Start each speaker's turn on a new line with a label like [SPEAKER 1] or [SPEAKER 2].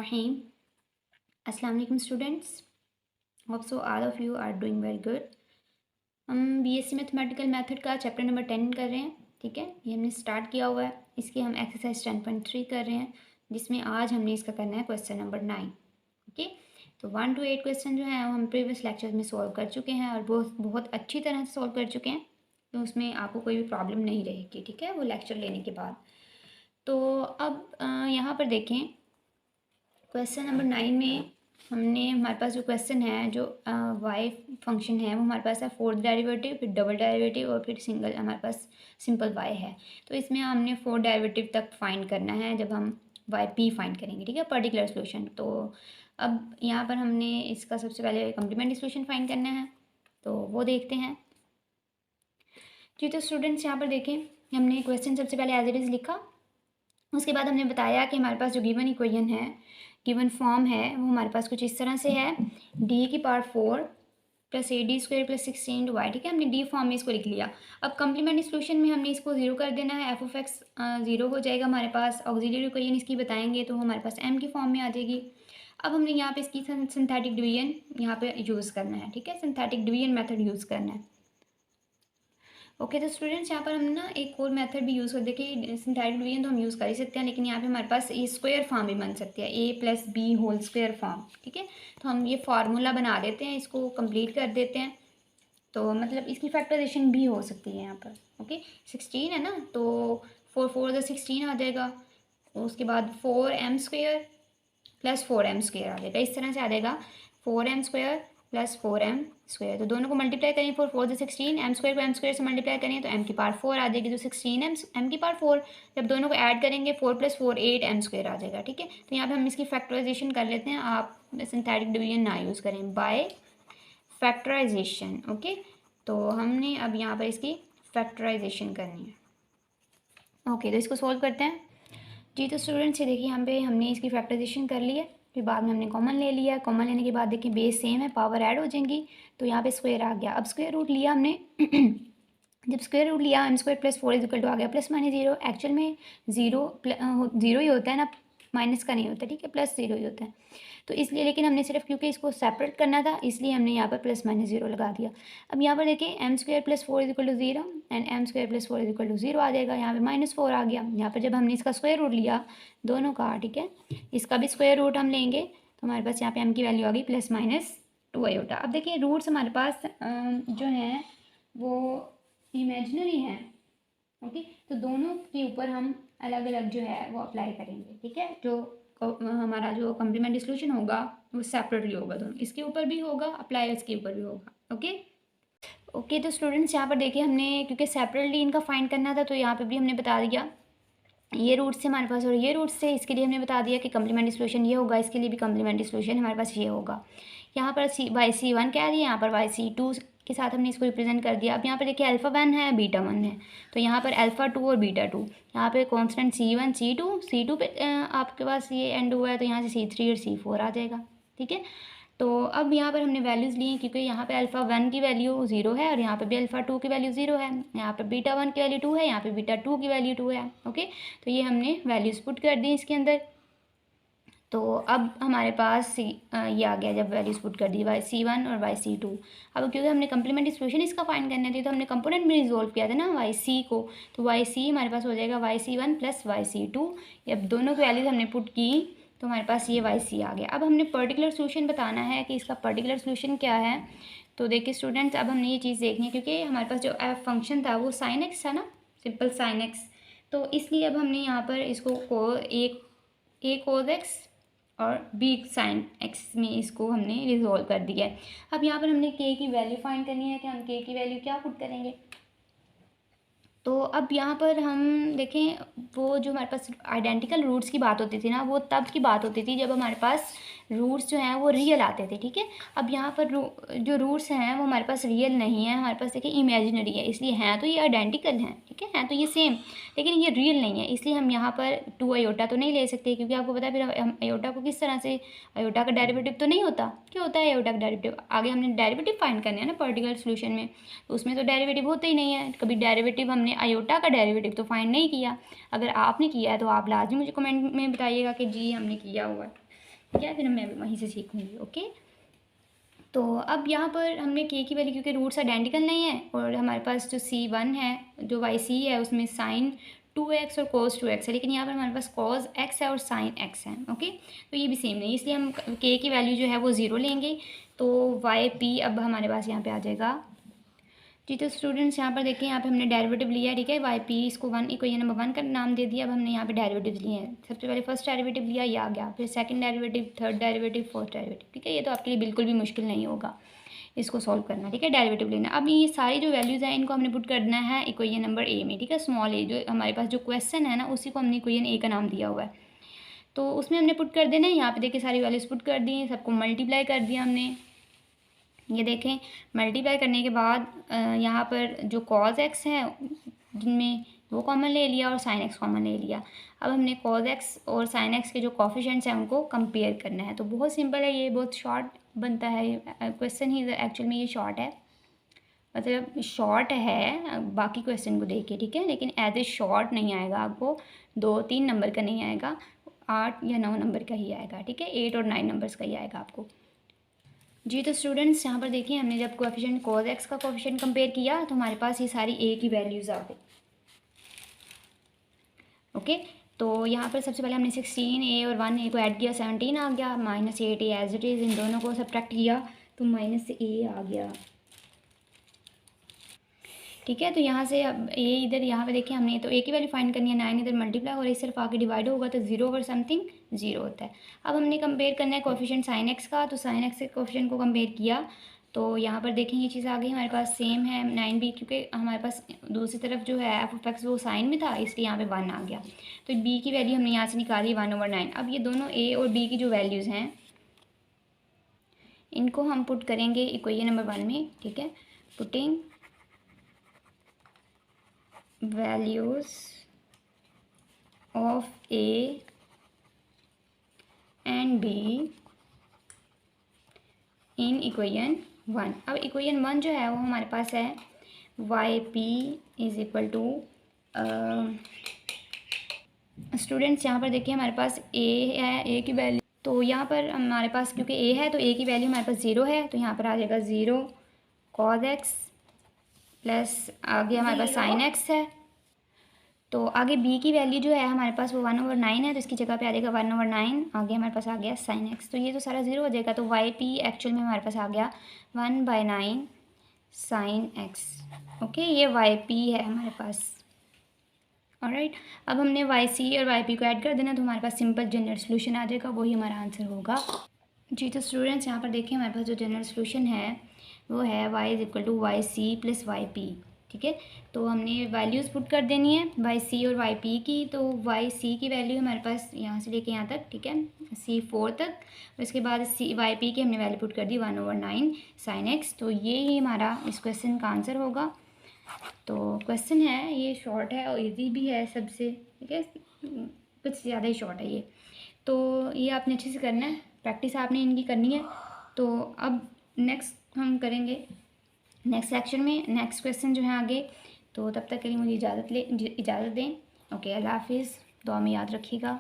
[SPEAKER 1] Bismillahirrahmanirrahim. Assalamu alaikum students. Hope so all of you are doing very good. हम BSc mathematical method का chapter number 10 कर रहे हैं, ठीक है। ये हमने स्टार्ट किया हुआ है। इसकी हम एक्सरसाइज 10.3 कर रहे हैं, जिसमें आज हमने इसका करना है क्वेश्चन नंबर 9, ओके। तो 1 to 8 क्वेश्चन जो है वो हम प्रीवियस लेक्चर में सॉल्व कर चुके हैं और बहुत अच्छी तरह से सॉल्व कर चुके हैं, तो उसमें आपको कोई भी प्रॉब्लम नहीं रहेगी, ठीक है, वो लेक्चर लेने के बाद। तो अब यहाँ पर देखें, क्वेश्चन नंबर 9 में हमारे पास जो क्वेश्चन है, जो वाई फंक्शन है, वो हमारे पास है फोर्थ डेरिवेटिव, फिर डबल डेरिवेटिव और फिर सिंगल हमारे पास सिंपल वाई है। तो इसमें हमने फोर्थ डेरिवेटिव तक फाइंड करना है जब हम वाई पी फाइंड करेंगे, ठीक है, पर्टिकुलर सोल्यूशन। तो अब यहाँ पर हमने इसका सबसे पहले कम्प्लीमेंट्री सोल्यूशन फाइंड करना है, तो वो देखते हैं जी। तो स्टूडेंट्स यहाँ पर देखें, हमने क्वेश्चन सबसे पहले एज इट इज़ लिखा, उसके बाद हमने बताया कि हमारे पास जो गिवन इक्वेशन है, गिवन फॉर्म है, वो हमारे पास कुछ इस तरह से है, डी की power 4 plus A D square plus 16 Y, ठीक है। हमने डी फॉर्म में इसको लिख लिया। अब कम्प्लीमेंट्री सोल्यूशन में हमने इसको 0 कर देना है, एफ ऑफ एक्स 0 हो जाएगा हमारे पास। ऑक्सिलरी इक्वेशन इसकी बताएंगे तो हमारे पास एम की फॉर्म में आ जाएगी। अब हमने यहाँ पे इसकी सिंथेटिक डिवीजन यहाँ पे यूज़ करना है, ठीक है, सिंथेटिक डिवीजन मेथड यूज़ करना है, ओके। तो स्टूडेंट्स यहाँ पर हम ना एक और मेथड भी यूज़ कर, देखिए सिंथेटिक डिवीजन तो हम यूज़ कर ही सकते हैं, लेकिन यहाँ पे हमारे पास ये स्क्वायर फॉर्म भी बन सकती है, A plus B whole square form, ठीक है। तो हम ये फार्मूला बना देते हैं, इसको कंप्लीट कर देते हैं, तो मतलब इसकी फैक्टराइजेशन भी हो सकती है यहाँ पर, ओके। 16 है ना, तो 4 4 16 आ जाएगा, उसके बाद 4m square plus 4m square आ जाएगा, इस तरह से आ जाएगा 4m square plus 4m square. तो दोनों को मल्टीप्लाई करें, 4 4 से 16, एम स्क्वायर को एम स्क्वायर से मल्टीप्लाई करें तो m की पावर 4 आ जाएगी, तो 16 एम की पावर 4। जब दोनों को ऐड करेंगे 4 प्लस 4 8 एम स्क्वायर आ जाएगा, ठीक है। तो यहाँ पे हम इसकी फैक्टराइजेशन कर लेते हैं, आप सिंथेटिक डिवीजन ना यूज़ करें, बाय फैक्टराइजेशन, ओके। तो हमने अब यहाँ पर इसकी फैक्टराइजेशन करनी है, ओके। तो इसको सोल्व करते हैं जी। तो स्टूडेंट्स ये देखिए, यहाँ पे हमने इसकी फैक्टराइजेशन कर ली है, फिर बाद में हमने कॉमन ले लिया। कॉमन लेने के बाद देखिए बेस सेम है, पावर ऐड हो जाएंगी, तो यहाँ पे स्क्वायर आ गया। अब स्क्वायर रूट लिया हमने जब स्क्वायर रूट लिया, M square plus 4 is equal to आ गया प्लस माइनस 0। एक्चुअल में जीरो ही होता है ना, माइनस का नहीं होता, ठीक है, प्लस 0 ही होता है। तो इसलिए, लेकिन हमने सिर्फ क्योंकि इसको सेपरेट करना था, इसलिए हमने यहाँ पर प्लस माइनस 0 लगा दिया। अब यहाँ पर देखिए M square plus 4 is equal to 0 and M square plus 4 is equal to 0 आ जाएगा। यहाँ पे -4 आ गया। यहाँ पर जब हमने इसका स्क्वायर रूट लिया दोनों का, ठीक है, इसका भी स्क्वायर रूट हम लेंगे, तो हमारे पास यहाँ पे एम की वैल्यू आ गई प्लस माइनस 2 आयोटा। अब देखिए रूट्स हमारे पास जो हैं वो इमेजिनरी हैं, ओके। तो दोनों के ऊपर हम अलग अलग जो है वो अप्लाई करेंगे, ठीक है। जो हमारा जो कम्प्लीमेंट्री सोल्यूशन होगा वो सेपरेटली होगा, दोनों, इसके ऊपर भी होगा अप्लाई, इसके ऊपर भी होगा, ओके। तो स्टूडेंट्स यहाँ पर देखिए, हमने क्योंकि सेपरेटली इनका फाइंड करना था, तो यहाँ पे भी हमने बता दिया ये रूट से हमारे पास और ये रूट से, इसके लिए हमने बता दिया कि कम्प्लीमेंट्री सोल्यूशन ये होगा, इसके लिए भी कम्प्लीमेंट्री सोल्यूशन हमारे पास ये होगा। यहाँ पर YC1 कह दिया, यहाँ पर YC2 के साथ हमने इसको रिप्रेजेंट कर दिया। अब यहाँ पर देखिए अल्फ़ा 1 है, बीटा 1 है, तो यहाँ पर अल्फ़ा 2 और बीटा 2, यहाँ पे कांस्टेंट C1 C2 पे आपके पास ये एंड हुआ है, तो यहाँ से C3 और C4 आ जाएगा, ठीक है। तो अब यहाँ पर हमने वैल्यूज़ ली, क्योंकि यहाँ पे अल्फ़ा 1 की वैल्यू 0 है और यहाँ पे भी अल्फ़ा 2 की वैल्यू 0 है, यहाँ पे बीटा 1 की वैल्यू 2 है, यहाँ पे बीटा 2 की वैल्यू 2 है, ओके। तो ये हमने वैल्यूज़ पुट कर दी इसके अंदर। तो अब हमारे पास ये आ गया, जब वैल्यूज़ पुट कर दी YC1 और YC2। अब क्योंकि हमने कम्प्लीमेंट्री सोल्यूशन इसका फाइंड करना थी, तो हमने कंपोनेंट में रिजोल्व किया था ना YC को, तो YC हमारे पास हो जाएगा YC1 प्लस YC2। अब दोनों की वैल्यूज़ हमने पुट की तो हमारे पास ये YC आ गया। अब हमने पर्टिकुलर सोल्यूशन बताना है कि इसका पर्टिकुलर सोल्यूशन क्या है। तो देखिए स्टूडेंट्स, अब हमने ये चीज़ देखनी है, क्योंकि हमारे पास जो फंक्शन था वो sin x था ना, सिंपल sin x, तो इसलिए अब हमने यहाँ पर इसको a cos x और b sin x में इसको हमने रिजोल्व कर दिया है। अब यहाँ पर हमने k की वैल्यू फाइंड करनी है कि हम k की वैल्यू क्या पुट करेंगे। तो अब यहाँ पर हम देखें, वो जो हमारे पास आइडेंटिकल रूट्स की बात होती थी ना, वो तब की बात होती थी जब हमारे पास रूट्स जो हैं वो रियल आते थे, ठीक है। अब यहाँ पर जो रूट्स हैं वो हमारे पास रियल नहीं है, हमारे पास देखिए इमेजिनरी है, इसलिए हैं तो ये आइडेंटिकल हैं, ठीक है, हैं तो ये सेम, लेकिन ये रियल नहीं है, इसलिए हम यहाँ पर 2 आयोटा तो नहीं ले सकते, क्योंकि आपको पता है फिर हम आयोटा को किस तरह से, आयोटा का डेरिवेटिव तो नहीं होता, क्या होता है आयोटा का डेरिवेटिव, आगे हमने डेरिवेटिव फाइंड करने हैं ना पर्टिकुलर सोल्यूशन में, तो उसमें तो डेरिवेटिव होता ही नहीं है, कभी डेरिवेटिव हमने आयोटा का डेरिवेटिव तो फाइंड नहीं किया। अगर आपने किया है तो आप लाजमी मुझे कमेंट में बताइएगा कि जी हमने किया हुआ है, ठीक है, फिर मैं वहीं से सीखूँगी। ओके, तो अब यहाँ पर हमने के की वैल्यू, क्योंकि रूट्स आइडेंटिकल नहीं है और हमारे पास जो C1 है, जो YC है, उसमें साइन 2x और cos 2x है, लेकिन यहाँ पर हमारे पास cos x है और sin x है। ओके, तो ये भी सेम नहीं, इसलिए हम के की वैल्यू जो है वो 0 लेंगे। तो YP अब हमारे पास यहाँ पे आ जाएगा। जी, तो स्टूडेंट्स यहाँ पर देखिए, यहाँ पे हमने डेरिवेटिव लिया है। ठीक है, YP इसको वन इक्वेशन नंबर 1 का नाम दे दिया। अब हमने यहाँ पे डेरिवेटिव लिए हैं। सबसे पहले फर्स्ट डेरिवेटिव लिया, ये आ गया, फिर second derivative, third derivative, fourth derivative. ठीक है, ये तो आपके लिए बिल्कुल भी मुश्किल नहीं होगा इसको सॉल्व करना। ठीक है, डेरिवेटिव लेना। अब ये सारी जो वैल्यूज़ हैं इनको हमने पुट करना है इक्वेशन नंबर ए में। ठीक है, स्मॉल ए, जो हमारे पास जो क्वेश्चन है ना, उसी को हमने इक्वेशन ए का नाम दिया हुआ है, तो उसमें हमने पुट कर देना है। यहाँ पे देखिए सारी वैल्यूज़ पुट कर दी, सबको मल्टीप्लाई कर दिया हमने। ये देखें, मल्टीप्लाई करने के बाद यहाँ पर जो cos x है जिनमें वो कॉमन ले लिया और sin x कॉमन ले लिया। अब हमने cos x और sin x के जो कॉफिशेंट्स हैं उनको कंपेयर करना है। तो बहुत सिंपल है, ये बहुत शॉर्ट बनता है क्वेश्चन ही। एक्चुअल में ये शॉर्ट है, मतलब शॉर्ट है बाकी क्वेश्चन को देख के। ठीक है, लेकिन एज ए शॉर्ट नहीं आएगा आपको, 2-3 नंबर का नहीं आएगा, 8 या 9 नंबर का ही आएगा। ठीक है, 8 और 9 नंबर्स का ही आएगा आपको। जी, तो स्टूडेंट्स यहाँ पर देखिए, हमने जब कोएफिशिएंट cos x का कोएफिशिएंट कंपेयर किया तो हमारे पास ये सारी a की वैल्यूज़ आ गई। ओके, तो यहाँ पर सबसे पहले हमने 16a और 1a को ऐड किया, 17 आ गया, -8a एज इट इज़, इन दोनों को सब्ट्रैक्ट किया तो -a आ गया। ठीक है, तो यहाँ से अब a इधर, यहाँ पे देखिए हमने तो a की वैल्यू फाइंड करनी है, 9 इधर मल्टीप्लाई हो रही है, सिर्फ आगे डिवाइड होगा तो 0 ओवर समथिंग 0 होता है। अब हमने कंपेयर करना है कोएफिशिएंट sin x का, तो sin x के कोएफिशिएंट को कंपेयर किया तो यहाँ पर देखें ये चीज़ आ गई हमारे पास, सेम है 9 भी, क्योंकि हमारे पास दूसरी तरफ जो है f(x) वो साइन में था, इसलिए यहाँ पे 1 आ गया। तो b की वैल्यू हमने यहाँ से निकाली 1/9। अब ये दोनों a और b की जो वैल्यूज़ हैं इनको हम पुट करेंगे इक्वेशन नंबर 1 में। ठीक है, putting values of a and b in equation 1। अब इक्वेशन 1 जो है वो हमारे पास है YP is equal to, students यहाँ पर देखिए हमारे पास a है, a की वैल्यू, तो यहाँ पर हमारे पास क्योंकि a है तो a की वैल्यू हमारे पास 0 है, तो यहाँ पर आ जाएगा 0 cos x प्लस आगे हमारे पास sin x है। तो आगे b की वैल्यू जो है हमारे पास वो 1/9 है, तो इसकी जगह पे आ जाएगा 1/9, आगे हमारे पास आ गया sin x, तो ये तो सारा 0 हो जाएगा। तो YP एक्चुअल में हमारे पास आ गया 1/9 sin x। ओके, ये YP है हमारे पास। ऑलराइट, अब हमने YC और YP को ऐड कर देना, तो हमारे पास सिंपल जनरल सोल्यूशन आ जाएगा, वही हमारा आंसर होगा। जी, तो स्टूडेंट्स यहाँ पर देखिए हमारे पास जो जनरल सोल्यूशन है वो है y is equal to YC plus YP। ठीक है, तो हमने वैल्यूज़ पुट कर देनी है YC और YP की। तो YC की वैल्यू हमारे पास यहाँ से लेके यहाँ तक, ठीक है, C4 तक, उसके बाद YP की हमने वैल्यू पुट कर दी 1/9 sin x। तो ये ही हमारा इस क्वेश्चन का आंसर होगा। तो क्वेश्चन है ये शॉर्ट है और इजी भी है सबसे, ठीक है, कुछ ज़्यादा ही शॉर्ट है ये, तो ये आपने अच्छे से करना है, प्रैक्टिस आपने इनकी करनी है। तो अब नेक्स्ट हम करेंगे नेक्स्ट सेक्शन में नेक्स्ट क्वेश्चन जो है आगे। तो तब तक के लिए मुझे इजाज़त दें। ओके, अल्लाह हाफिज़, दुआ में याद रखिएगा।